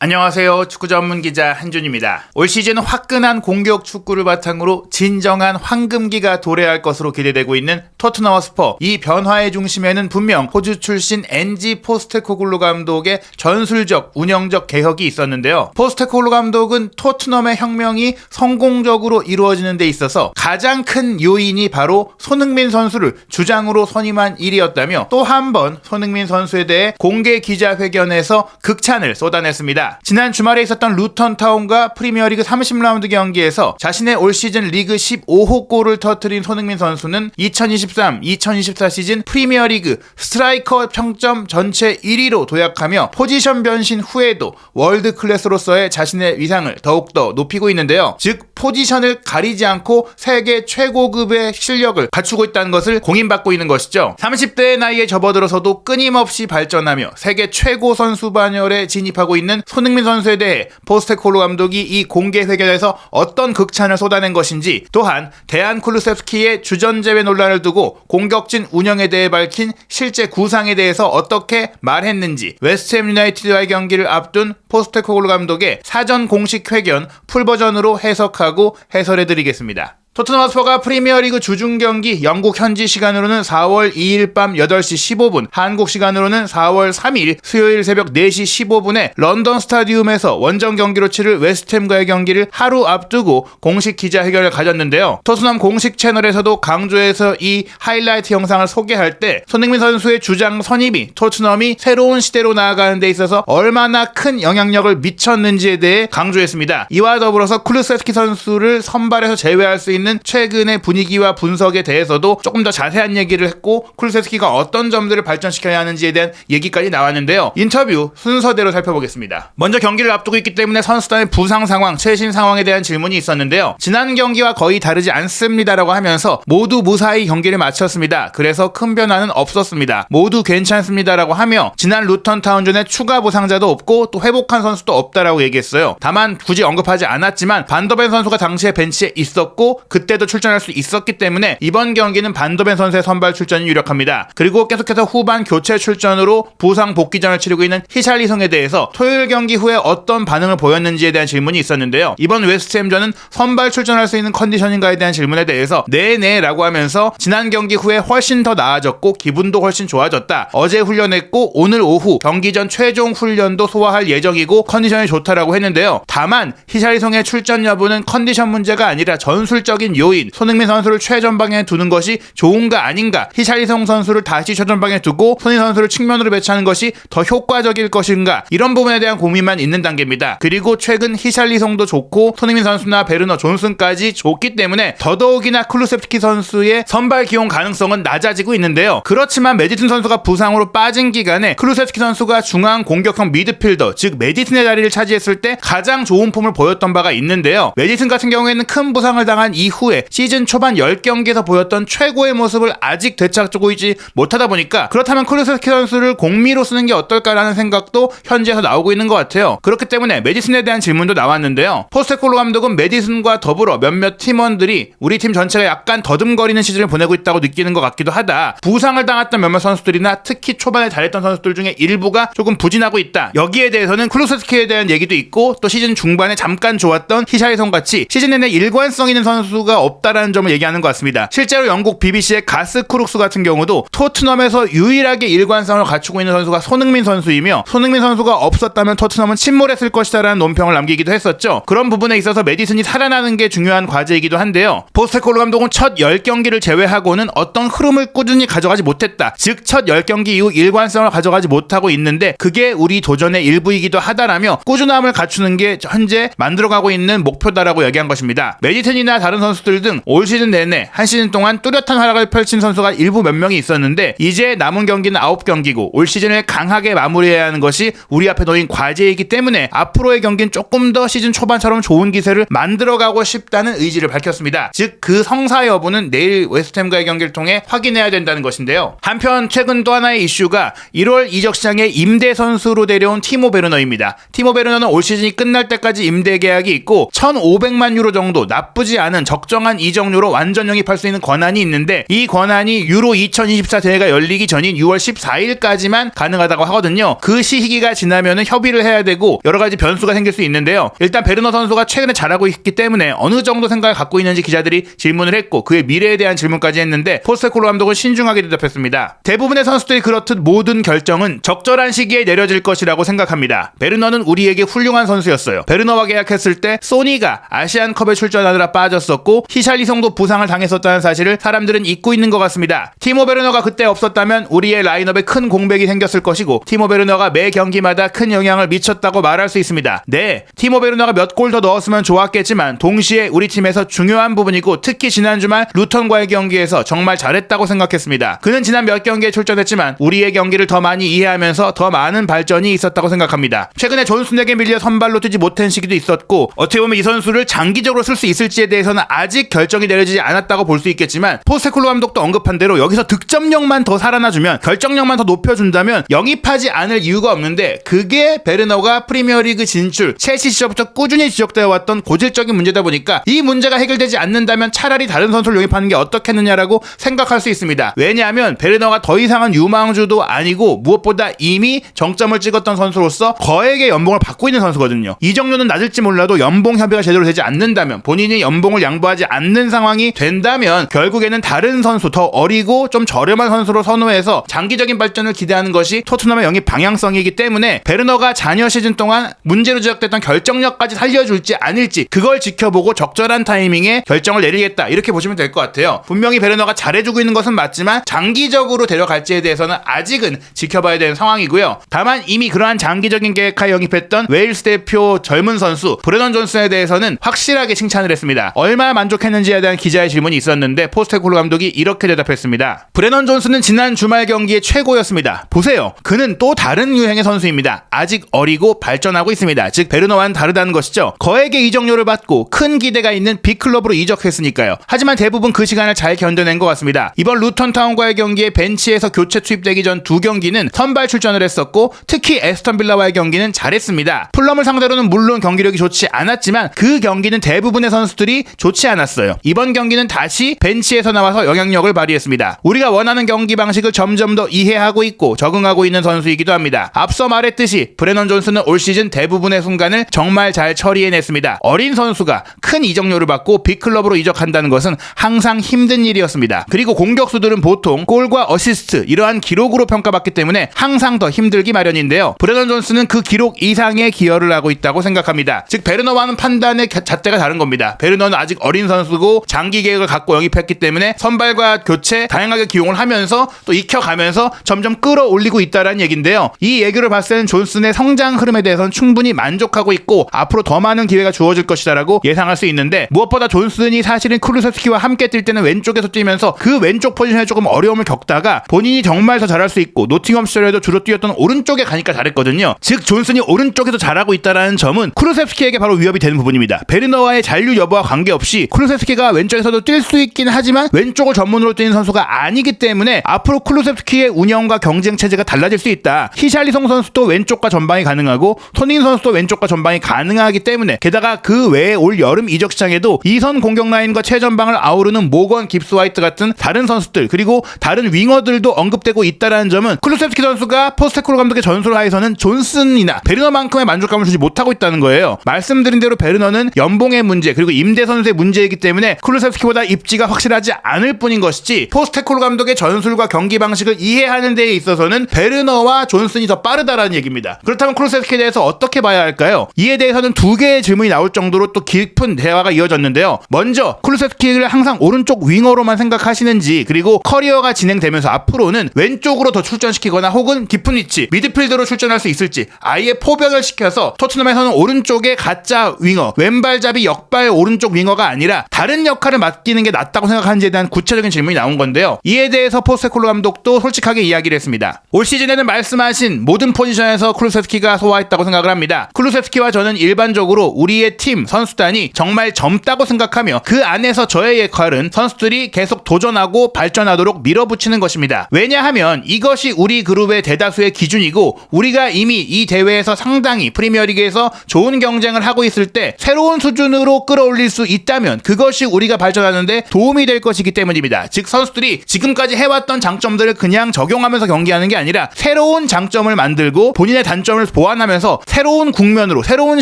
안녕하세요. 축구 전문 기자 한준입니다. 올 시즌 화끈한 공격 축구를 바탕으로 진정한 황금기가 도래할 것으로 기대되고 있는 토트넘 허스퍼. 이 변화의 중심에는 분명 호주 출신 엔지 포스테코글루 감독의 전술적, 운영적 개혁이 있었는데요. 포스테코글루 감독은 토트넘의 혁명이 성공적으로 이루어지는 데 있어서 가장 큰 요인이 바로 손흥민 선수를 주장으로 선임한 일이었다며 또 한 번 손흥민 선수에 대해 공개 기자회견에서 극찬을 쏟아냈습니다. 지난 주말에 있었던 루턴 타운과 프리미어리그 30라운드 경기에서 자신의 올 시즌 리그 15호 골을 터뜨린 손흥민 선수는 2023-2024 시즌 프리미어리그 스트라이커 평점 전체 1위로 도약하며 포지션 변신 후에도 월드 클래스로서의 자신의 위상을 더욱더 높이고 있는데요. 즉 포지션을 가리지 않고 세계 최고급의 실력을 갖추고 있다는 것을 공인받고 있는 것이죠. 30대의 나이에 접어들어서도 끊임없이 발전하며 세계 최고 선수 반열에 진입하고 있는 손흥민 선수에 대해 포스테코글루 감독이 이 공개 회견에서 어떤 극찬을 쏟아낸 것인지, 또한 대안 쿨루셉스키의 주전 제외 논란을 두고 공격진 운영에 대해 밝힌 실제 구상에 대해서 어떻게 말했는지, 웨스트햄 유나이티드와의 경기를 앞둔 포스테코글루 감독의 사전 공식 회견 풀버전으로 해석하고 해설해드리겠습니다. 토트넘 허스퍼가 프리미어리그 주중 경기 영국 현지 시간으로는 4월 2일 밤 8시 15분, 한국 시간으로는 4월 3일 수요일 새벽 4시 15분에 런던 스타디움에서 원정 경기로 치를 웨스트햄과의 경기를 하루 앞두고 공식 기자회견을 가졌는데요. 토트넘 공식 채널에서도 강조해서 이 하이라이트 영상을 소개할 때 손흥민 선수의 주장 선임이 토트넘이 새로운 시대로 나아가는 데 있어서 얼마나 큰 영향력을 미쳤는지에 대해 강조했습니다. 이와 더불어서 쿨루세스키 선수를 선발에서 제외할 수 있는 최근의 분위기와 분석에 대해서도 조금 더 자세한 얘기를 했고, 쿨루세스키가 어떤 점들을 발전시켜야 하는지에 대한 얘기까지 나왔는데요. 인터뷰 순서대로 살펴보겠습니다. 먼저 경기를 앞두고 있기 때문에 선수단의 부상 상황, 최신 상황에 대한 질문이 있었는데요. 지난 경기와 거의 다르지 않습니다라고 하면서 모두 무사히 경기를 마쳤습니다. 그래서 큰 변화는 없었습니다. 모두 괜찮습니다라고 하며 지난 루턴 타운전에 추가 부상자도 없고 또 회복한 선수도 없다라고 얘기했어요. 다만 굳이 언급하지 않았지만 반더벤 선수가 당시에 벤치에 있었고 그때도 출전할 수 있었기 때문에 이번 경기는 반더벤 선수의 선발 출전이 유력합니다. 그리고 계속해서 후반 교체 출전으로 부상 복귀전을 치르고 있는 히샬리송에 대해서 토요일 경기 후에 어떤 반응을 보였는지에 대한 질문이 있었는데요. 이번 웨스트햄전은 선발 출전할 수 있는 컨디션인가에 대한 질문에 대해서 네네 라고 하면서 지난 경기 후에 훨씬 더 나아졌고 기분도 훨씬 좋아졌다. 어제 훈련했고 오늘 오후 경기 전 최종 훈련도 소화할 예정이고 컨디션이 좋다라고 했는데요. 다만 히샬리송의 출전 여부는 컨디션 문제가 아니라 전술적 요인, 손흥민 선수를 최전방에 두는 것이 좋은가 아닌가, 히샬리송 선수를 다시 최전방에 두고 손흥민 선수를 측면으로 배치하는 것이 더 효과적일 것인가, 이런 부분에 대한 고민만 있는 단계입니다. 그리고 최근 히샬리송도 좋고 손흥민 선수나 베르너 존슨까지 좋기 때문에 더더욱이나 쿨루셉스키 선수의 선발 기용 가능성은 낮아지고 있는데요. 그렇지만 메디슨 선수가 부상으로 빠진 기간에 쿨루셉스키 선수가 중앙 공격형 미드필더, 즉 메디슨의 자리를 차지했을 때 가장 좋은 폼을 보였던 바가 있는데요. 메디슨 같은 경우에는 큰 부상을 당한 이후에 시즌 초반 10경기에서 보였던 최고의 모습을 아직 되찾고 있지 못하다 보니까, 그렇다면 쿨루세스키 선수를 공미로 쓰는 게 어떨까라는 생각도 현지에서 나오고 있는 것 같아요. 그렇기 때문에 메디슨에 대한 질문도 나왔는데요. 포스테코글루 감독은 메디슨과 더불어 몇몇 팀원들이 우리 팀 전체가 약간 더듬거리는 시즌을 보내고 있다고 느끼는 것 같기도 하다. 부상을 당했던 몇몇 선수들이나 특히 초반에 잘했던 선수들 중에 일부가 조금 부진하고 있다. 여기에 대해서는 쿨루세스키에 대한 얘기도 있고, 또 시즌 중반에 잠깐 좋았던 히샬리송 같이 시즌 내내 일관성 있는 선수가 없다라는 점을 얘기하는 것 같습니다. 실제로 영국 BBC의 가스 크룩스 같은 경우도 토트넘에서 유일하게 일관성을 갖추고 있는 선수가 손흥민 선수이며, 손흥민 선수가 없었다면 토트넘은 침몰했을 것이다라는 논평을 남기기도 했었죠. 그런 부분에 있어서 메디슨이 살아나는 게 중요한 과제이기도 한데요. 포스테코글루 감독은 첫 10경기를 제외하고는 어떤 흐름을 꾸준히 가져가지 못했다. 즉 첫 10경기 이후 일관성을 가져가지 못하고 있는데 그게 우리 도전의 일부이기도 하다라며 꾸준함을 갖추는 게 현재 만들어가고 있는 목표다라고 얘기한 것입니다. 메디슨이나 다른 선수들 등 올 시즌 내내 한 시즌 동안 뚜렷한 활약을 펼친 선수가 일부 몇 명이 있었는데 이제 남은 경기는 9경기고 올 시즌을 강하게 마무리해야 하는 것이 우리 앞에 놓인 과제이기 때문에 앞으로의 경기는 조금 더 시즌 초반처럼 좋은 기세를 만들어가고 싶다는 의지를 밝혔습니다. 즉 그 성사 여부는 내일 웨스트햄과의 경기를 통해 확인해야 된다는 것인데요. 한편 최근 또 하나의 이슈가 1월 이적 시장에 임대 선수로 데려온 티모 베르너입니다. 티모 베르너는 올 시즌이 끝날 때까지 임대 계약이 있고 1,500만 유로 정도 나쁘지 않은 적정한 이적료로 완전 영입할 수 있는 권한이 있는데 이 권한이 유로 2024 대회가 열리기 전인 6월 14일까지만 가능하다고 하거든요. 그 시기가 지나면은 협의를 해야 되고 여러 가지 변수가 생길 수 있는데요. 일단 베르너 선수가 최근에 잘하고 있기 때문에 어느 정도 생각을 갖고 있는지 기자들이 질문을 했고 그의 미래에 대한 질문까지 했는데 포스테코글루 감독은 신중하게 대답했습니다. 대부분의 선수들이 그렇듯 모든 결정은 적절한 시기에 내려질 것이라고 생각합니다. 베르너는 우리에게 훌륭한 선수였어요. 베르너와 계약했을 때 소니가 아시안컵에 출전하느라 빠졌었고 히샬리송도 부상을 당했었다는 사실을 사람들은 잊고 있는 것 같습니다. 티모 베르너가 그때 없었다면 우리의 라인업에 큰 공백이 생겼을 것이고 티모 베르너가 매 경기마다 큰 영향을 미쳤다고 말할 수 있습니다. 네, 티모 베르너가 몇 골 더 넣었으면 좋았겠지만 동시에 우리 팀에서 중요한 부분이고 특히 지난 주말 루턴과의 경기에서 정말 잘했다고 생각했습니다. 그는 지난 몇 경기에 출전했지만 우리의 경기를 더 많이 이해하면서 더 많은 발전이 있었다고 생각합니다. 최근에 존슨에게 밀려 선발로 뛰지 못한 시기도 있었고 어떻게 보면 이 선수를 장기적으로 쓸 수 있을지에 대해서는 아직 결정이 내려지지 않았다고 볼 수 있겠지만 포스테코글루 감독도 언급한 대로 여기서 득점력만 더 살아나주면 결정력만 더 높여준다면 영입하지 않을 이유가 없는데 그게 베르너가 프리미어리그 진출 첼시 시절부터 꾸준히 지적되어 왔던 고질적인 문제다 보니까 이 문제가 해결되지 않는다면 차라리 다른 선수를 영입하는 게 어떻겠느냐라고 생각할 수 있습니다. 왜냐하면 베르너가 더 이상은 유망주도 아니고 무엇보다 이미 정점을 찍었던 선수로서 거액의 연봉을 받고 있는 선수거든요. 이적료는 낮을지 몰라도 연봉 협의가 제대로 되지 않는다면 본인이 연봉을 양보하지 않는 상황이 된다면 결국에는 다른 선수 더 어리고 좀 저렴한 선수로 선호해서 장기적인 발전을 기대하는 것이 토트넘의 영입 방향성이기 때문에 베르너가 잔여 시즌 동안 문제로 지적됐던 결정력까지 살려줄지 아닐지 그걸 지켜보고 적절한 타이밍에 결정을 내리겠다 이렇게 보시면 될 것 같아요. 분명히 베르너가 잘해주고 있는 것은 맞지만 장기적으로 데려갈지에 대해서는 아직은 지켜봐야 되는 상황이고요. 다만 이미 그러한 장기적인 계획하에 영입했던 웨일스 대표 젊은 선수 브레넌 존슨에 대해서는 확실하게 칭찬을 했습니다. 얼마나 만족했는지에 대한 기자의 질문이 있었는데 포스테코글루 감독이 이렇게 대답했습니다. 브레넌 존슨은 지난 주말 경기에 최고였습니다. 보세요. 그는 또 다른 유행의 선수입니다. 아직 어리고 발전하고 있습니다. 즉 베르너와는 다르다는 것이죠. 거액의 이적료를 받고 큰 기대가 있는 빅클럽으로 이적했으니까요. 하지만 대부분 그 시간을 잘 견뎌낸 것 같습니다. 이번 루턴타운과의 경기에 벤치에서 교체 투입되기 전 두 경기는 선발 출전을 했었고 특히 에스턴 빌라와의 경기는 잘했습니다. 풀럼을 상대로는 물론 경기력이 좋지 않았지만 그 경기는 대부분의 선수들이 좋지 않았어요. 이번 경기는 다시 벤치에서 나와서 영향력을 발휘했습니다. 우리가 원하는 경기 방식을 점점 더 이해하고 있고 적응하고 있는 선수이기도 합니다. 앞서 말했듯이 브레넌 존슨은 올 시즌 대부분의 순간을 정말 잘 처리해냈습니다. 어린 선수가 큰 이적료를 받고 빅클럽으로 이적한다는 것은 항상 힘든 일이었습니다. 그리고 공격수들은 보통 골과 어시스트 이러한 기록으로 평가받기 때문에 항상 더 힘들기 마련인데요. 브레넌 존슨은 그 기록 이상의 기여를 하고 있다고 생각합니다. 즉 베르너와는 판단의 잣대가 다른 겁니다. 베르너는 아직 어린 선수고 장기 계획을 갖고 영입했기 때문에 선발과 교체 다양하게 기용을 하면서 또 익혀가면서 점점 끌어올리고 있다라는 얘기인데요. 이 얘기를 봤을 때는 존슨의 성장 흐름에 대해서는 충분히 만족하고 있고 앞으로 더 많은 기회가 주어질 것이다라고 예상할 수 있는데 무엇보다 존슨이 사실은 쿠루세스키와 함께 뛸 때는 왼쪽에서 뛰면서 그 왼쪽 포지션에 조금 어려움을 겪다가 본인이 정말 더 잘할 수 있고 노팅엄 시절에도 주로 뛰었던 오른쪽에 가니까 잘했거든요. 즉 존슨이 오른쪽에서 잘하고 있다라는 점은 쿠루세스키에게 바로 위협이 되는 부분입니다. 베르너와의 잔류 여부와 관계없이 쿠루세스키가 왼쪽에서도 뛸 수 있긴 하지만 왼쪽을 전문으로 뛰는 선수가 아니기 때문에 앞으로 쿠루세스키의 운영과 경쟁 체제가 달라질 수 있다. 히샬리송 선수도 왼쪽과 전방이 가능하고 토닝 선수도 왼쪽과 전방이 가능하기 때문에 게다가 그 외에 올 여름 이적 시장에도 이선 공격 라인과 최전방을 아우르는 모건 깁스 화이트 같은 다른 선수들 그리고 다른 윙어들도 언급되고 있다라는 점은 쿠루세스키 선수가 포스테코글루 감독의 전술 하에서는 존슨이나 베르너만큼의 만족감을 주지 못하고 있다는 거예요. 말씀드린 대로 베르너는 연봉의 문제 그리고 임대 선수의 문제이기 때문에 쿠루세스키보다 입지가 확실하지 않을 뿐인 것이지 포스테코글루 감독의 전술과 경기 방식을 이해하는 데에 있어서는 베르너와 존슨이 더 빠르다라는 얘기입니다. 그렇다면 쿠루세스키에 대해서 어떻게 봐야 할까요? 이에 대해서는 두 개의 질문이 나올 정도로 또 깊은 대화가 이어졌는데요. 먼저 쿠루세스키를 항상 오른쪽 윙어로만 생각하시는지 그리고 커리어가 진행되면서 앞으로는 왼쪽으로 더 출전시키거나 혹은 깊은 위치 미드필더로 출전할 수 있을지 아예 포변을 시켜서 토트넘에서는 오른쪽에 가짜 윙어 왼발잡이 역발 오른쪽 윙어가 아니라 다른 역할을 맡기는 게 낫다고 생각하는지에 대한 구체적인 질문이 나온 건데요. 이에 대해서 포스테코글루 감독도 솔직하게 이야기를 했습니다. 올 시즌에는 말씀하신 모든 포지션에서 쿠루세스키가 소화했다고 생각을 합니다. 쿠루세스키와 저는 일반적으로 우리의 팀 선수단이 정말 젊다고 생각하며 그 안에서 저의 역할은 선수들이 계속 도전하고 발전하도록 밀어붙이는 것입니다. 왜냐하면 이것이 우리 그룹의 대다수의 기준이고 우리가 이미 이 대회에서 상당히 프리미어리그에서 좋은 경쟁을 하고 있을 때 새로운 수준으로 끌어올릴 수 있다면 한다면 그것이 우리가 발전하는데 도움이 될 것이기 때문입니다. 즉 선수들이 지금까지 해왔던 장점들을 그냥 적용하면서 경기하는 게 아니라 새로운 장점을 만들고 본인의 단점을 보완하면서 새로운 국면으로, 새로운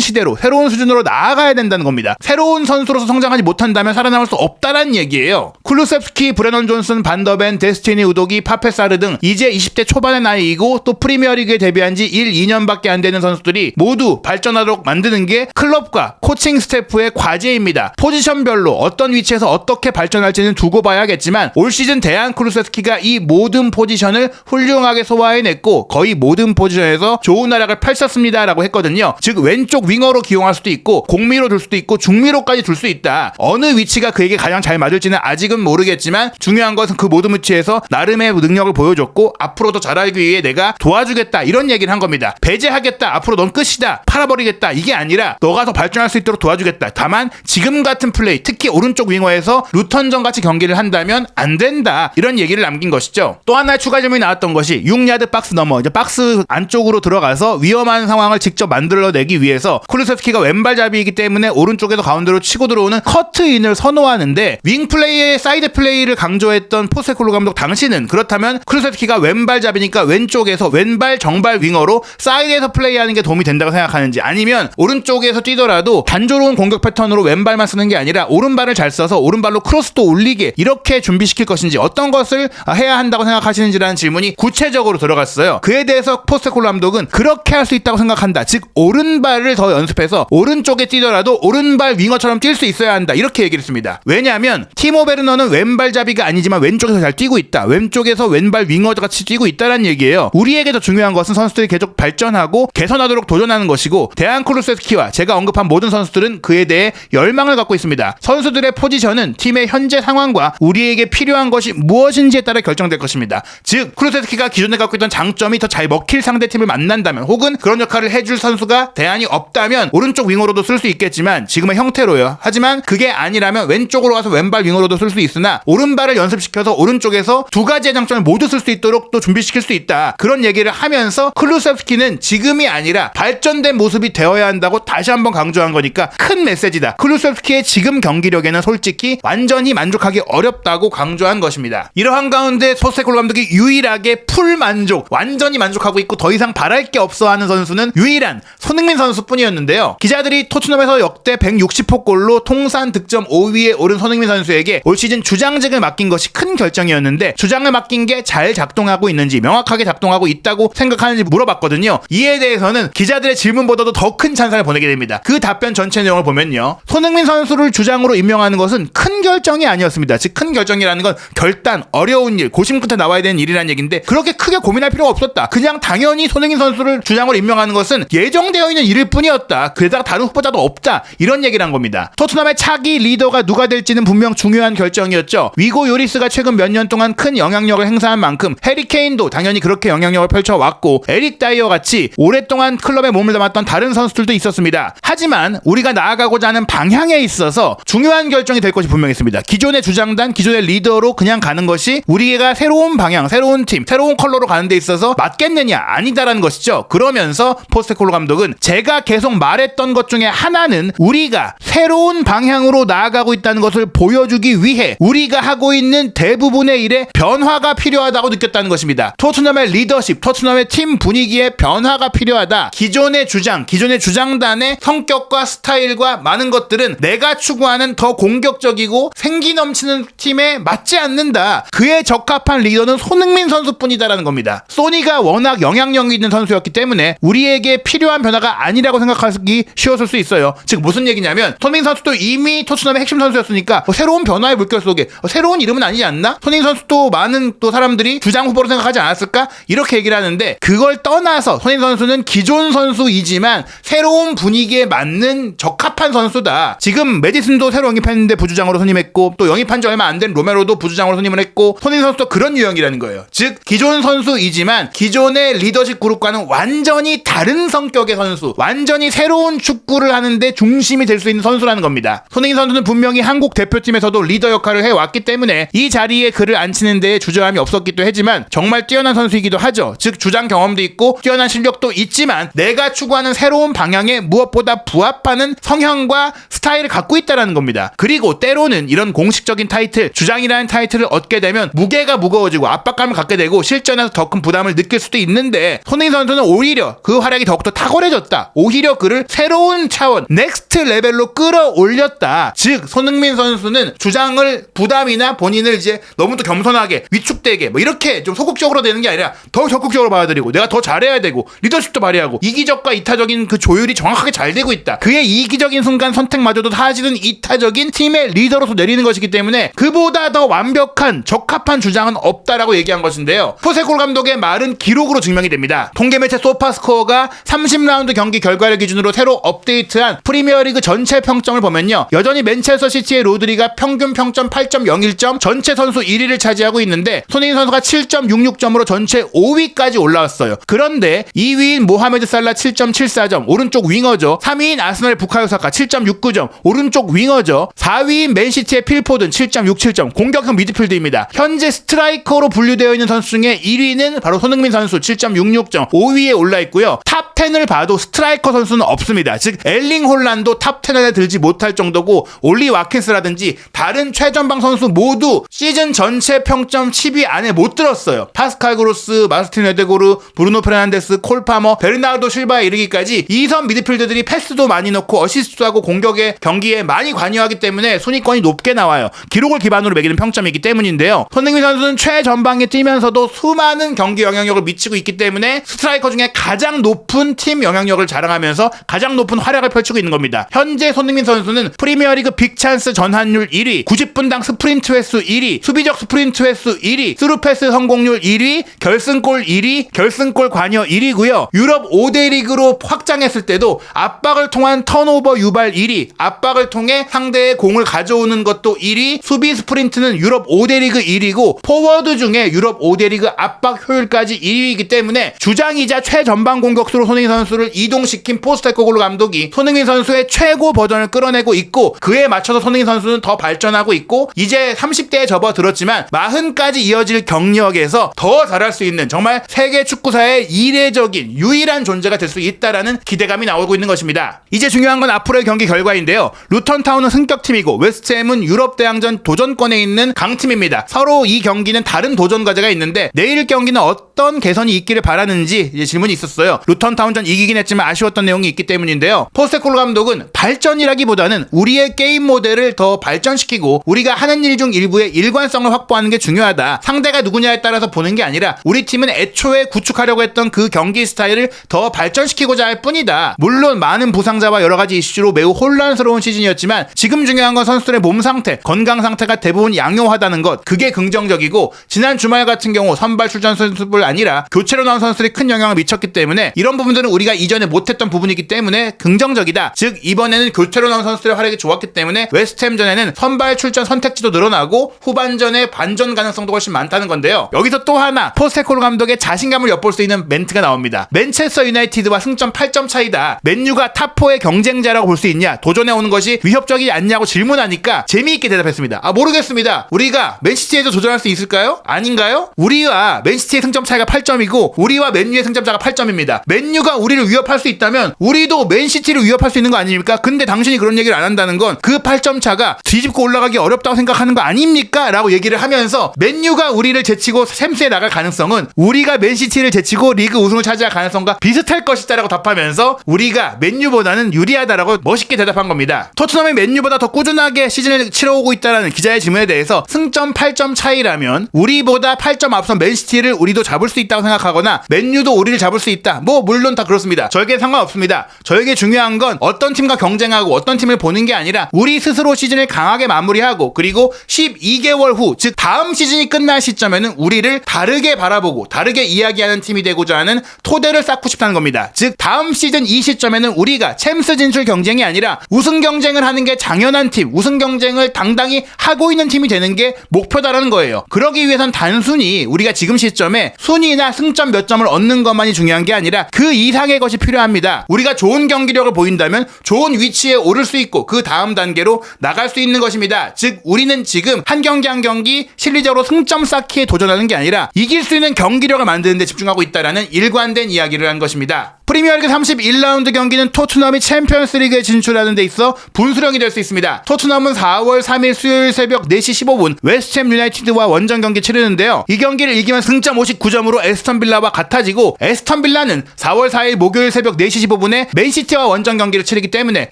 시대로, 새로운 수준으로 나아가야 된다는 겁니다. 새로운 선수로서 성장하지 못한다면 살아남을 수 없다는 얘기예요. 쿨루셉스키, 브레넌 존슨, 반더벤, 데스티니 우도기, 파페사르 등 이제 20대 초반의 나이이고 또 프리미어리그에 데뷔한 지 1, 2년밖에 안 되는 선수들이 모두 발전하도록 만드는 게 클럽과 코칭 스태프의 과제입니다. 포지션별로 어떤 위치에서 어떻게 발전할지는 두고 봐야겠지만 올 시즌 데안 쿨루셉스키가 이 모든 포지션을 훌륭하게 소화해냈고 거의 모든 포지션에서 좋은 활약을 펼쳤습니다 라고 했거든요. 즉 왼쪽 윙어로 기용할 수도 있고 공미로 둘 수도 있고 중미로까지 둘 수 있다. 어느 위치가 그에게 가장 잘 맞을지는 아직은 모르겠지만 중요한 것은 그 모든 위치에서 나름의 능력을 보여줬고 앞으로 더 잘하기 위해 내가 도와주겠다 이런 얘기를 한 겁니다. 배제하겠다, 앞으로 넌 끝이다, 팔아버리겠다 이게 아니라 너가 더 발전할 수 있도록 도와주겠다. 다만 지금 같은 플레이, 특히 오른쪽 윙어에서 루턴전 같이 경기를 한다면 안 된다 이런 얘기를 남긴 것이죠. 또 하나의 추가 질문이 나왔던 것이 6야드 박스 너머, 이제 박스 안쪽으로 들어가서 위험한 상황을 직접 만들어내기 위해서 쿨루셉스키가 왼발잡이이기 때문에 오른쪽에서 가운데로 치고 들어오는 커트인을 선호하는데 윙 플레이의 사이드 플레이를 강조했던 포스테코글루 감독 당시는 그렇다면 쿨루셉스키가 왼발잡이니까 왼쪽에서 왼발 정발 윙어로 사이드에서 플레이하는 게 도움이 된다고 생각하는지, 아니면 오른쪽에서 뛰더라도 단조로운 공격 패턴으로 왼발만 쓰는 게 아니라 오른발을 잘 써서 오른발로 크로스도 올리게 이렇게 준비시킬 것인지, 어떤 것을 해야 한다고 생각하시는지라는 질문이 구체적으로 들어갔어요. 그에 대해서 포스테코글루 감독은 그렇게 할 수 있다고 생각한다. 즉 오른발을 더 연습해서 오른쪽에 뛰더라도 오른발 윙어처럼 뛸 수 있어야 한다 이렇게 얘기를 했습니다. 왜냐하면 티모 베르너는 왼발잡이가 아니지만 왼쪽에서 잘 뛰고 있다, 왼쪽에서 왼발 윙어같이 뛰고 있다는 얘기예요. 우리에게 더 중요한 것은 선수들이 계속 발전하고 개선하도록 도전하는 것이고 데안 쿨루셉스키와 제가 언급한 모든 선수들은 그에 대해 열망을 갖고 있습니다. 선수들의 포지션은 팀의 현재 상황과 우리에게 필요한 것이 무엇인지에 따라 결정될 것입니다. 즉 쿨루셉스키가 기존에 갖고 있던 장점이 더 잘 먹힐 상대팀을 만난다면, 혹은 그런 역할을 해줄 선수가 대안이 없다면 오른쪽 윙어로도 쓸 수 있겠지만 지금의 형태로요. 하지만 그게 아니라면 왼쪽으로 와서 왼발 윙어로도 쓸 수 있으나 오른발을 연습시켜서 오른쪽에서 두 가지의 장점을 모두 쓸 수 있도록 또 준비시킬 수 있다. 그런 얘기를 하면서 쿨루셉스키는 지금이 아니라 발전된 모습이 되어야 한다고 다시 한번 강조한 거니까 큰 메시지다. 쿨루셉스키의 지금 경기력에는 솔직히 완전히 만족하기 어렵다고 강조한 것입니다. 이러한 가운데 포스테코글루 감독이 유일하게 풀 만족, 완전히 만족하고 있고 더 이상 바랄 게 없어 하는 선수는 유일한 손흥민 선수뿐이었는데요. 기자들이 토트넘에서 역대 160호 골로 통산 득점 5위에 오른 손흥민 선수에게 올 시즌 주장직을 맡긴 것이 큰 결정이었는데 주장을 맡긴 게 잘 작동하고 있는지, 명확하게 작동하고 있다고 생각하는지 물어봤거든요. 이에 대해서는 기자들의 질문보다도 더 큰 찬사를 보내게 됩니다. 그 답변 전체 내용을 보면요, 손흥민 선수를 주장으로 임명하는 것은 큰 결정이 아니었습니다. 즉 큰 결정이라는 건 결단, 어려운 일, 고심 끝에 나와야 되는 일이라는 얘기인데 그렇게 크게 고민할 필요가 없었다. 그냥 당연히 손흥민 선수를 주장으로 임명하는 것은 예정되어 있는 일일 뿐이었다. 게다가 다른 후보자도 없다. 이런 얘기를 한 겁니다. 토트넘의 차기 리더가 누가 될지는 분명 중요한 결정이었죠. 위고 요리스가 최근 몇 년 동안 큰 영향력을 행사한 만큼 해리 케인도 당연히 그렇게 영향력을 펼쳐왔고 에릭 다이어 같이 오랫동안 클럽에 몸을 담았던 다른 선수들도 있었습니다. 하지만 우리가 나아가고자 하는 방향에 있어서 중요한 결정이 될 것이 분명했습니다. 기존의 주장단, 기존의 리더로 그냥 가는 것이 우리가 새로운 방향, 새로운 팀, 새로운 컬러로 가는 데 있어서 맞겠느냐? 아니다라는 것이죠. 그러면서 포스테코글루 감독은 제가 계속 말했던 것 중에 하나는 우리가 새로운 방향으로 나아가고 있다는 것을 보여주기 위해 우리가 하고 있는 대부분의 일에 변화가 필요하다고 느꼈다는 것입니다. 토트넘의 리더십, 토트넘의 팀 분위기에 변화가 필요하다. 기존의 주장, 기존의 주장단의 성격과 스타일과 많은 것들은 내가 추구하는 더 공격적이고 생기 넘치는 팀에 맞지 않는다. 그에 적합한 리더는 손흥민 선수뿐이다라는 겁니다. 소니가 워낙 영향력이 있는 선수였기 때문에 우리에게 필요한 변화가 아니라고 생각하기 쉬웠을 수 있어요. 즉 무슨 얘기냐면 손흥민 선수도 이미 토트넘의 핵심 선수였으니까 새로운 변화의 물결 속에 새로운 이름은 아니지 않나? 손흥민 선수도 많은 또 사람들이 주장 후보로 생각하지 않았을까? 이렇게 얘기를 하는데 그걸 떠나서 손흥민 선수는 기존 선수이지만 새로운 분위기에 맞는 적합한 선수다. 지금 메디슨도 새로 영입했는데 부주장으로 선임했고 또 영입한 지 얼마 안 된 로메로도 부주장으로 선임을 했고 손흥민 선수도 그런 유형이라는 거예요. 즉 기존 선수이지만 기존의 리더십 그룹과는 완전히 다른 성격의 선수, 완전히 새로운 축구를 하는데 중심이 될 수 있는 선수라는 겁니다. 손흥민 선수는 분명히 한국 대표팀에서도 리더 역할을 해왔기 때문에 이 자리에 그를 앉히는 데에 주저함이 없었기도 하지만 정말 뛰어난 선수이기도 하죠. 즉 주장 경험도 있고 뛰어난 실력도 있지만 내가 추구하는 새로운 방향에 무엇보다 부합하는 성향과 스타일을 갖고 있다. 있다라는 겁니다. 그리고 때로는 이런 공식적인 타이틀, 주장이라는 타이틀을 얻게 되면 무게가 무거워지고 압박감을 갖게 되고 실전에서 더 큰 부담을 느낄 수도 있는데 손흥민 선수는 오히려 그 활약이 더욱더 탁월해졌다. 오히려 그를 새로운 차원, 넥스트 레벨로 끌어올렸다. 즉 손흥민 선수는 주장을 부담이나 본인을 이제 너무 또 겸손하게 위축되게 뭐 이렇게 좀 소극적으로 되는 게 아니라 더 적극적으로 받아들이고 내가 더 잘해야 되고 리더십도 발휘하고 이기적과 이타적인 그 조율이 정확하게 잘 되고 있다. 그의 이기적인 순간 선택마저도 사실은 이타적인 팀의 리더로서 내리는 것이기 때문에 그보다 더 완벽한 적합한 주장은 없다라고 얘기한 것인데요. 포세콜 감독의 말은 기록으로 증명이 됩니다. 통계 매체 소파스코어가 30라운드 경기 결과를 기준으로 새로 업데이트한 프리미어리그 전체 평점을 보면요. 여전히 맨체스터 시티의 로드리가 평균 평점 8.01점, 전체 선수 1위를 차지하고 있는데 손흥민 선수가 7.66점으로 전체 5위까지 올라왔어요. 그런데 2위인 모하메드 살라 7.74점, 오른쪽 윙어죠. 3위인 아스널의 부카요 사카 7.69점, 오른쪽 윙어죠. 4위인 맨시티의 필 포든 7.67점, 공격형 미드필드입니다. 현재 스트라이커로 분류되어 있는 선수 중에 1위는 바로 손흥민 선수 7.66점, 5위에 올라 있고요. 탑 10을 봐도 스트라이커 선수는 없습니다. 즉 엘링 홀란도 탑 10 안에 들지 못할 정도고 올리 와킨스라든지 다른 최전방 선수 모두 시즌 전체 평점 10위 안에 못 들었어요. 파스칼 그로스, 마르틴 에데고르, 브루노 페르난데스, 콜 파머, 베르나르도 실바에 이르기까지 2선 미드필더들이 패스도 많이 넣고 어시스트도 하고 공격의 경기에 많이 관여하기 때문에 순위권이 높게 나와요. 기록을 기반으로 매기는 평점이기 때문인데요. 손흥민 선수는 최전방에 뛰면서도 수많은 경기 영향력을 미치고 있기 때문에 스트라이커 중에 가장 높은 팀 영향력을 자랑하면서 가장 높은 활약을 펼치고 있는 겁니다. 현재 손흥민 선수는 프리미어리그 빅찬스 전환율 1위, 90분당 스프린트 횟수 1위, 수비적 스프린트 횟수 1위, 스루패스 성공률 1위, 결승골 1위, 결승골 관여 1위고요. 유럽 5대 리그로 확장했을 때도 압박을 통한 턴오버 유발 1위, 압박을 통해 상대의 공을 가져오는 것도 1위, 수비 스프린트는 유럽 5대 리그 1위고 포워드 중에 유럽 5대 리그 압박 효율까지 1위이기 때문에 주장이자 최전방 공격수로 손흥민 선수를 이동시킨 포스테코글루 감독이 손흥민 선수의 최고 버전을 끌어내고 있고 그에 맞춰서 손흥민 선수는 더 발전하고 있고 이제 30대에 접어들었지만 40까지 이어질 경력에서 더 잘할 수 있는 정말 세계 축구사의 이례적인 유일한 존재가 될 수 있다라는 기대감이 나오고 있는 것입니다. 이제 중요한 건 앞으로의 경기 결과인데요. 루턴타운은 승격팀이고 웨스트햄은 유럽 대항전 도전권에 있는 강팀입니다. 서로 이 경기는 다른 도전 과제가 있는데 내일 경기는 어떤 개선이 있기를 바라는지 이제 질문이 있었어요. 루턴타운전 이기긴 했지만 아쉬웠던 내용이 있기 때문인데요. 포스테코글루 감독은 발전이라기보다는 우리의 게임 모델을 더 발전시키고 우리가 하는 일 중 일부의 일관성을 확보하는 게 중요하다. 상대가 누구냐에 따라서 보는 게 아니라 우리 팀은 애초에 구축하려고 했던 그 경기 스타일을 더 발전시키고자 할 뿐이다. 물론 많은 부상자와 여러 가지 이슈로 매우 혼란스러운 시즌이었지만 지금 중요한 건 선수들의 몸 상태, 건강 상태가 대부분 양호하다는 것. 그게 긍정적이고 지난 주말 같은 경우 선발 출전 선수뿐 아니라 교체로 나온 선수들이 큰 영향을 미쳤기 때문에 이런 부분들은 우리가 이전에 못했던 부분이기 때문에 긍정적이다. 즉 이번에는 교체로 나온 선수들의 활약이 좋았기 때문에 웨스트햄전에는 선발 출전 선택지도 늘어나고 후반전에 반전 가능성도 훨씬 많다는 건데요. 여기서 또 하나 포스테코글루 감독의 자신감을 엿볼 수 있는 멘트가 나옵니다. 맨체스터 유나이티드와 승점 8점 차이다. 맨유가 탑4의 경쟁자라고 볼 수 있냐? 도전해 오는 것이 위협적이지 않냐고 질문하니까 재미있게 대답했습니다. 모르겠습니다. 우리가 맨시티에도 도전할 수 있을까요? 아닌가요? 우리와 맨시티의 승점 차이가 8점이고 우리와 맨유의 승점 차가 8점입니다. 맨유가 우리를 위협할 수 있다면 우리도 맨시티를 위협할 수 있는 거 아닙니까? 근데 당신이 그런 얘기를 안 한다는 건 그 8점 차가 뒤집고 올라가기 어렵다고 생각하는 거 아닙니까? 라고 얘기를 하면서 맨유가 우리를 제치고 챔스에 나갈 가능성은 우리가 맨시티를 제치고 리그 우승을 차지할 가능성과 비슷할 것이다 라고 답하면서 우리가 맨유보다는 유리하다라고 멋있게 대답한 겁니다. 토트넘이 맨유보다 더 꾸준하게 시즌을 치러오고 있다는 기자의 질문에 대해서 승점 8점 차이라면 우리보다 8점 앞선 맨시티를 우리도 잡을 수 있다고 생각하거나 맨유도 우리를 잡을 수 있다. 물론 다 그렇습니다. 저에게 상관없습니다. 저에게 중요한 건 어떤 팀과 경쟁하고 어떤 팀을 보는 게 아니라 우리 스스로 시즌을 강하게 마무리하고 그리고 12개월 후 즉 다음 시즌이 끝날 시점에는 우리를 다르게 바라보고 다르게 이야기하는 팀이 되고자 하는 토대를 쌓고 싶다는 겁니다. 즉 다음 시즌 이 시점에는 우리가 챔스 진출 경쟁이 아니라 우승 경쟁을 하는 게 당연한 팀, 우승 경쟁을 당당히 하고 있는 팀이 되는 게 목표다라는 거예요. 그러기 위해선 단순히 우리가 지금 시점에 순위나 승점 몇 점을 얻는 것만이 중요한 게 아니라 그 이상의 것이 필요합니다. 우리가 좋은 경기력을 보인다면 좋은 위치에 오를 수 있고 그 다음 단계로 나갈 수 있는 것입니다. 즉 우리는 지금 한 경기 한 경기 실리적으로 승점 쌓기에 도전하는 게 아니라 이길 수 있는 경기력을 만드는 데 집중하고 있다라는 일관된 이야기를 한 것입니다. 프리미어리그 31라운드 경기는 토트넘이 챔피언스리그에 진출하는 데 있어 분수령이 될 수 있습니다. 토트넘은 4월 3일 수요일 새벽 4시 15분 웨스트햄 유나이티드와 원정 경기 치르는데요. 이 경기를 이기면 승점 59점으로 에스턴 빌라와 같아지고, 에스턴 빌라는 4월 4일 목요일 새벽 4시 15분에 맨시티와 원정 경기를 치르기 때문에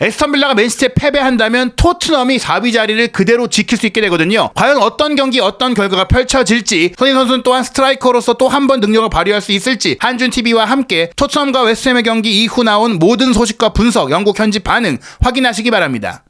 에스턴 빌라가 맨시티에 패배한다면 토트넘이 4위 자리를 그대로 지킬 수 있게 되거든요. 과연 어떤 경기 어떤 결과가 펼쳐질지, 손흥민 선수는 또한 스트라이커로서 또 한 번 능력을 발휘할 수 있을지 한준TV와 함께 토트넘과 웨스트햄의 경기 이후 나온 모든 소식과 분석, 영국 현지 반응 확인하시기 바랍니다.